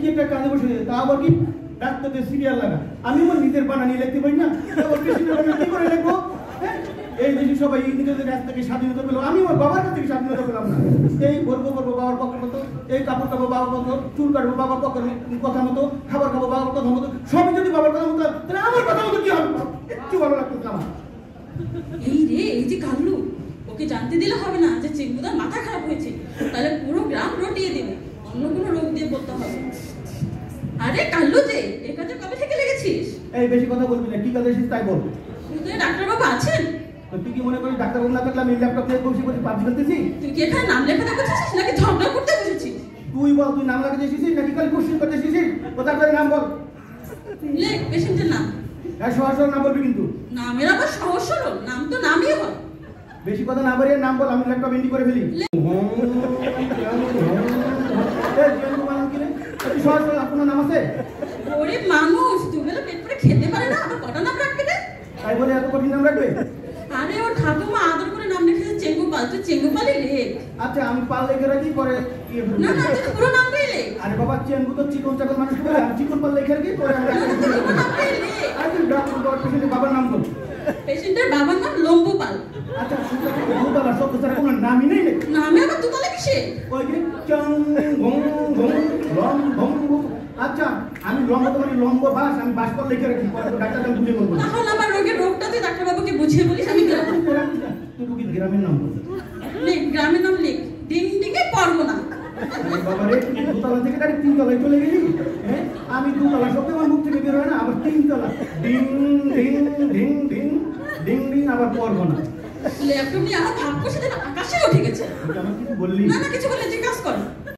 কি একটা কাজে বসে তা আবার কি ডাক্তারদের সিরিয়াল লাগা। আমি আমার নিজের বানা নিয়ে লিখতে পারি না, আবার পেশেন্টের বানা কি করে লিখবো? এই দেশে সবাই ইংরেজদের কাছ থেকে স্বাধীনতা পেল, আমি আমার বাবার কাছ থেকে স্বাধীনতা পেলাম না। এই গর্ব করবো বাবার পক্ষের মতো, এই কাপড় কাপড় বাবার মতো, চুল কাটবো বাবার পক্ষের কথা মতো, খাবার খাবো বাবার কথা মতো, সবই যদি বাবার কথা মতো, তাহলে আমার কথা মতো কি হবে? একটু ভালো লাগতো আমার। এই রে, এই যে কাল্লু, ওকে জানতে দিলে হবে না যে চেঙ্গুদার মাথা খারাপ হয়েছে, তাহলে পুরো গ্রাম রটিয়ে দেবে, অন্য কোনো রোগ দিয়ে পড়তে হবে। আরে কাল্লু যে, এ কাজে কবে থেকে লেগেছিস? এই বেশি কথা বলবি না, কি কাজে এসেছিস তাই বল। ডাক্তারবাবু আছেন? তুই কি মনে করিস ডাক্তারবাবু না থাকলে আমি ল্যাপটপ নিয়ে বসে বসে পাবজি খেলতেছি? তুই কি এখানে নাম লেখাতে বসেছিস নাকি ঝগড়া করতে বসেছিস? তুই বল, তুই নাম লাগাতে এসেছিস নাকি খালি কোশ্চেন করতে এসেছিস? কোথায় করে নাম বল। লেখ পেশেন্টের নাম। হ্যাঁ, সহজ সরল নাম বলবি কিন্তু। নামের আবার সহজ সরল? নাম তো নামই হয়। বেশি কথা না বাড়িয়ে নাম বল, আমি ল্যাপটপ এন্ট্রি করে ফেলি। সহজ সরল আপনার নাম আছে? ওরে মানুষ, দুবেলা পেট করে খেতে পারে না, আবার কটা নাম রাখবে রে? তাই বলে এত কঠিন নাম রাখবে? আরে ওর ঠাকুমা আদর করে নাম লিখেছে চেঙ্গুপাল, তুই চেঙ্গুপালই লেখ। আচ্ছা, আমি পাল লেখে রাখি পরে। না না, তুই পুরো নামটাই লেখ। আরে বাবা, চেঙ্গু তো চিকন চাকন মানুষ বলে, আমি চিকন পাল লেখে রাখি পরে। পুরো নামটাই লেখ। আরে ডক্টর পেশেন্টের বাবার নাম বল। পেশেন্টের বাবার নাম লম্বুপাল। আচ্ছা, দুতলা শব্দ ছাড়া কোনো নামই নেই নাকি? নামে আবার দুতলা কিসে? ওই যে চং ঘং ঘং লম ঘং। আচ্ছা, আমি লম্ব তো মানে লম্ব বাস, আমি বাস পর লিখে রাখি, পরে তো ডাক্তার বুঝে বলবো। তাহলে আমার রোগের রোগটা তুই ডাক্তারবাবুকে বুঝিয়ে বলিস, আমি গেলাম। তুই রুগীর গ্রামের নাম বল। লেখ, গ্রামের নাম লেখ। ডিং ডিঙে পরগনা। বাবা রে, দুতলা থেকে ডাইরেক্ট তিনতলায় চলে গেলি। হ্যাঁ, আমি দুতলা শব্দ আমার মুখ থেকে বের হয় না, আবার তিনতলা। Ding ding ding ding ding ding, আবার পরগনা। ল্যাপটপ নিয়ে আমার ভাগ্য সেদিন আকাশে উঠে গেছে। আমার কিছু বললি? না না, কিছু বলে জিজ্ঞাসা কর।